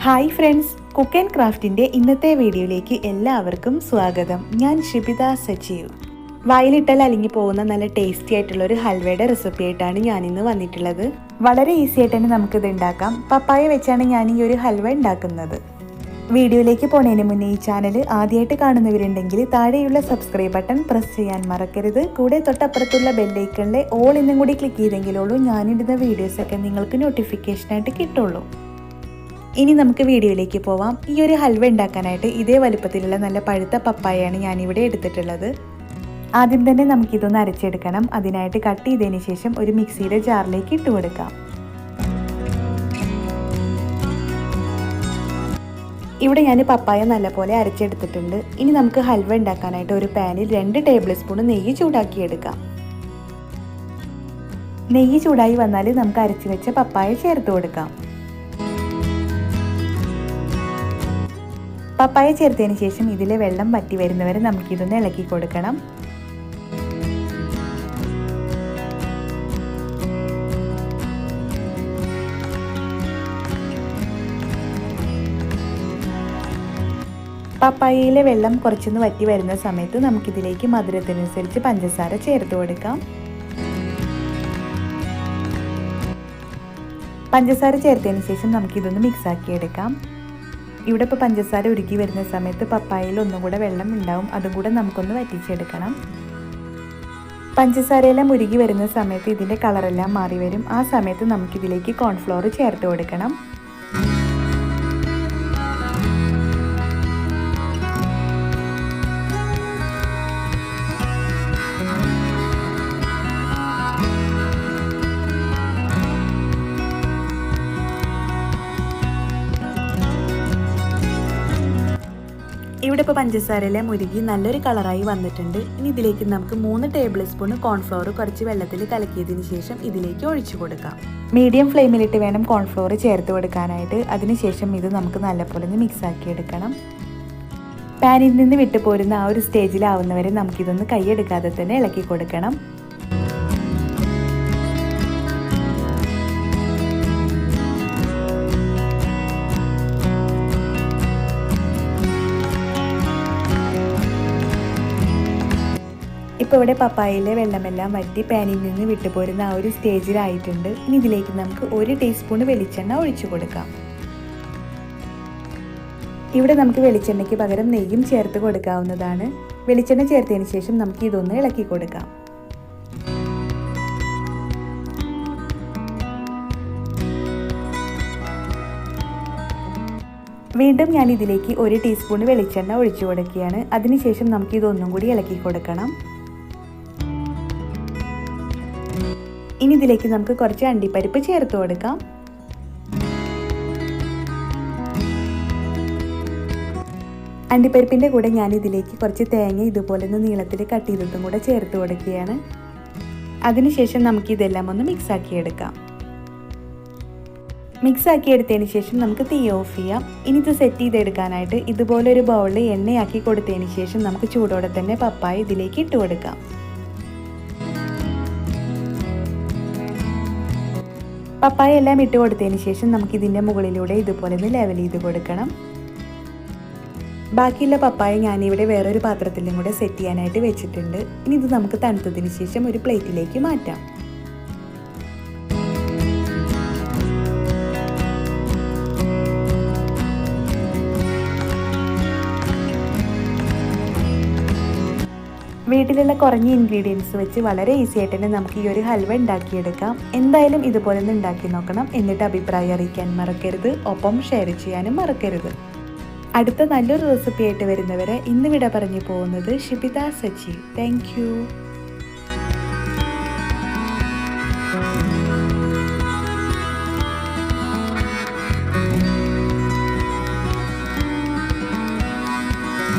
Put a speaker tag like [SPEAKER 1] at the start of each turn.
[SPEAKER 1] Hi friends, cook and ക്രാഫ്റ്റിൻ്റെ ഇന്നത്തെ വീഡിയോയിലേക്ക് എല്ലാവർക്കും സ്വാഗതം. ഞാൻ ഷിബിത സജീവ്. വായിലിട്ടാൽ അലിഞ്ഞു പോകുന്ന നല്ല ടേസ്റ്റി ആയിട്ടുള്ള ഒരു ഹൽവയുടെ റെസിപ്പി ആയിട്ടാണ് ഞാനിന്ന് വന്നിട്ടുള്ളത്. വളരെ ഈസി ആയിട്ട് തന്നെ നമുക്കിത് ഉണ്ടാക്കാം. പപ്പായ വെച്ചാണ് ഞാൻ ഈ ഒരു ഹൽവ ഉണ്ടാക്കുന്നത്. വീഡിയോയിലേക്ക് പോണതിന് മുന്നേ ഈ ചാനൽ ആദ്യമായിട്ട് കാണുന്നവരുണ്ടെങ്കിൽ താഴെയുള്ള സബ്സ്ക്രൈബ് ബട്ടൺ പ്രസ് ചെയ്യാൻ മറക്കരുത്. കൂടെ തൊട്ടപ്പുറത്തുള്ള ബെല്ലൈക്കണിലെ ഓൾ എന്നും കൂടി ക്ലിക്ക് ചെയ്തെങ്കിലുള്ളൂ ഞാനിടുന്ന വീഡിയോസൊക്കെ നിങ്ങൾക്ക് നോട്ടിഫിക്കേഷനായിട്ട് കിട്ടുള്ളൂ. ഇനി നമുക്ക് വീഡിയോയിലേക്ക് പോവാം. ഈ ഒരു ഹൽവ ഉണ്ടാക്കാനായിട്ട് ഇതേ വലുപ്പത്തിലുള്ള നല്ല പഴുത്ത പപ്പായയാണ് ഞാനിവിടെ എടുത്തിട്ടുള്ളത്. ആദ്യം തന്നെ നമുക്കിതൊന്ന് അരച്ചെടുക്കണം. അതിനായിട്ട് കട്ട് ചെയ്തതിന് ശേഷം ഒരു മിക്സിയുടെ ജാറിലേക്ക് ഇട്ട് കൊടുക്കാം. ഇവിടെ ഞാൻ പപ്പായ നല്ലപോലെ അരച്ചെടുത്തിട്ടുണ്ട്. ഇനി നമുക്ക് ഹൽവ ഉണ്ടാക്കാനായിട്ട് ഒരു പാനിൽ 2 ടേബിൾ സ്പൂൺ നെയ്യ് ചൂടാക്കിയെടുക്കാം. നെയ്യ് ചൂടായി വന്നാൽ നമുക്ക് അരച്ചു വെച്ച പപ്പായ ചേർത്ത് കൊടുക്കാം. പപ്പായ ചേർത്തതിന് ശേഷം ഇതിലെ വെള്ളം വറ്റി വരുന്നവരെ നമുക്കിതൊന്ന് ഇളക്കി കൊടുക്കണം. പപ്പായയിലെ വെള്ളം കുറച്ചൊന്ന് വറ്റി വരുന്ന സമയത്ത് നമുക്കിതിലേക്ക് മധുരത്തിനനുസരിച്ച് പഞ്ചസാര ചേർത്ത് കൊടുക്കാം. പഞ്ചസാര ചേർത്തതിന് ശേഷം നമുക്കിതൊന്ന് മിക്സ് ആക്കി എടുക്കാം. ഇവിടെ ഇപ്പോൾ പഞ്ചസാര ഉരുക്കി വരുന്ന സമയത്ത് പപ്പായയിൽ ഒന്നും കൂടെ വെള്ളം ഉണ്ടാവും. അതും കൂടെ നമുക്കൊന്ന് വറ്റിച്ചെടുക്കണം. പഞ്ചസാരയെല്ലാം ഉരുകി വരുന്ന സമയത്ത് ഇതിൻ്റെ കളറെല്ലാം മാറി വരും. ആ സമയത്ത് നമുക്കിതിലേക്ക് കോൺഫ്ലോർ ചേർത്ത് കൊടുക്കണം. ഇവിടെ ഇപ്പോൾ പഞ്ചസാരയെല്ലാം ഉരുകി നല്ലൊരു കളറായി വന്നിട്ടുണ്ട്. ഇനി ഇതിലേക്ക് നമുക്ക് 3 ടേബിൾ സ്പൂൺ കോൺഫ്ലോർ കുറച്ച് വെള്ളത്തിൽ കലക്കിയതിന് ശേഷം ഇതിലേക്ക് ഒഴിച്ചു കൊടുക്കാം. മീഡിയം ഫ്ലെയിമിലിട്ട് വേണം കോൺഫ്ലോർ ചേർത്ത് കൊടുക്കാനായിട്ട്. അതിനുശേഷം ഇത് നമുക്ക് നല്ലപോലെ ഒന്ന് മിക്സ് ആക്കി എടുക്കണം. പാനിൽ നിന്ന് വിട്ടു പോരുന്ന ആ ഒരു സ്റ്റേജിലാവുന്നവരെ നമുക്കിതൊന്ന് കൈയെടുക്കാതെ തന്നെ ഇളക്കി കൊടുക്കണം. ഇപ്പോൾ ഇവിടെ പപ്പായയിലെ വെള്ളമെല്ലാം വറ്റി പാനിൽ നിന്ന് വിട്ടുപോരുന്ന ആ ഒരു സ്റ്റേജിലായിട്ടുണ്ട്. ഇനി ഇതിലേക്ക് നമുക്ക് 1 ടീസ്പൂൺ വെളിച്ചെണ്ണ ഒഴിച്ചു കൊടുക്കാം. ഇവിടെ നമുക്ക് വെളിച്ചെണ്ണയ്ക്ക് പകരം നെയ്യും ചേർത്ത് കൊടുക്കാവുന്നതാണ്. വെളിച്ചെണ്ണ ചേർത്തതിന് ശേഷം നമുക്ക് ഇതൊന്ന് ഇളക്കി കൊടുക്കാം. വീണ്ടും ഞാൻ ഇതിലേക്ക് 1 ടീസ്പൂൺ വെളിച്ചെണ്ണ ഒഴിച്ചു കൊടുക്കുകയാണ്. അതിനുശേഷം നമുക്ക് ഇതൊന്നും കൂടി ഇളക്കി കൊടുക്കണം. ഇനി ഇതിലേക്ക് നമുക്ക് കുറച്ച് അണ്ടിപ്പരിപ്പ് ചേർത്ത് കൊടുക്കാം. അണ്ടിപ്പരിപ്പിൻ്റെ കൂടെ ഞാൻ ഇതിലേക്ക് കുറച്ച് തേങ്ങ ഇതുപോലെ ഒന്ന് നീളത്തിൽ കട്ട് ചെയ്തതും കൂടെ ചേർത്ത് കൊടുക്കുകയാണ്. അതിനുശേഷം നമുക്ക് ഇതെല്ലാം ഒന്ന് മിക്സാക്കി എടുക്കാം. മിക്സാക്കി എടുത്തതിന് ശേഷം നമുക്ക് തീ ഓഫ് ചെയ്യാം. ഇനി ഇത് സെറ്റ് ചെയ്തെടുക്കാനായിട്ട് ഇതുപോലൊരു ബൗളിൽ എണ്ണയാക്കി കൊടുത്തതിന് ശേഷം നമുക്ക് ചൂടോടെ തന്നെ പപ്പായ ഇതിലേക്ക് ഇട്ട് കൊടുക്കാം. പപ്പായ എല്ലാം ഇട്ട് കൊടുത്തതിന് ശേഷം നമുക്ക് ഇതിൻ്റെ മുകളിലൂടെ ഇതുപോലെ ഒന്ന് ലെവൽ ചെയ്ത് കൊടുക്കണം. ബാക്കിയുള്ള പപ്പായ ഞാനിവിടെ വേറൊരു പാത്രത്തിലും കൂടെ സെറ്റ് ചെയ്യാനായിട്ട് വെച്ചിട്ടുണ്ട്. ഇനി ഇത് നമുക്ക് തണുത്തതിന് ശേഷം ഒരു പ്ലേറ്റിലേക്ക് മാറ്റാം. വീട്ടിലുള്ള കുറഞ്ഞ ഇൻഗ്രീഡിയൻസ് വെച്ച് വളരെ ഈസി ആയിട്ട് തന്നെ നമുക്ക് ഈ ഒരു ഹൽവ ഉണ്ടാക്കിയെടുക്കാം. എന്തായാലും ഇതുപോലെ ഒന്ന് ഉണ്ടാക്കി നോക്കണം. എന്നിട്ട് അഭിപ്രായം അറിയിക്കാൻ മറക്കരുത്. ഒപ്പം ഷെയർ ചെയ്യാനും മറക്കരുത്. അടുത്ത നല്ലൊരു റെസിപ്പി ആയിട്ട് വരുന്നവരെ ഇന്ന് വിട പറഞ്ഞു പോകുന്നത് ഷിബിത സജീവ്. Thank you.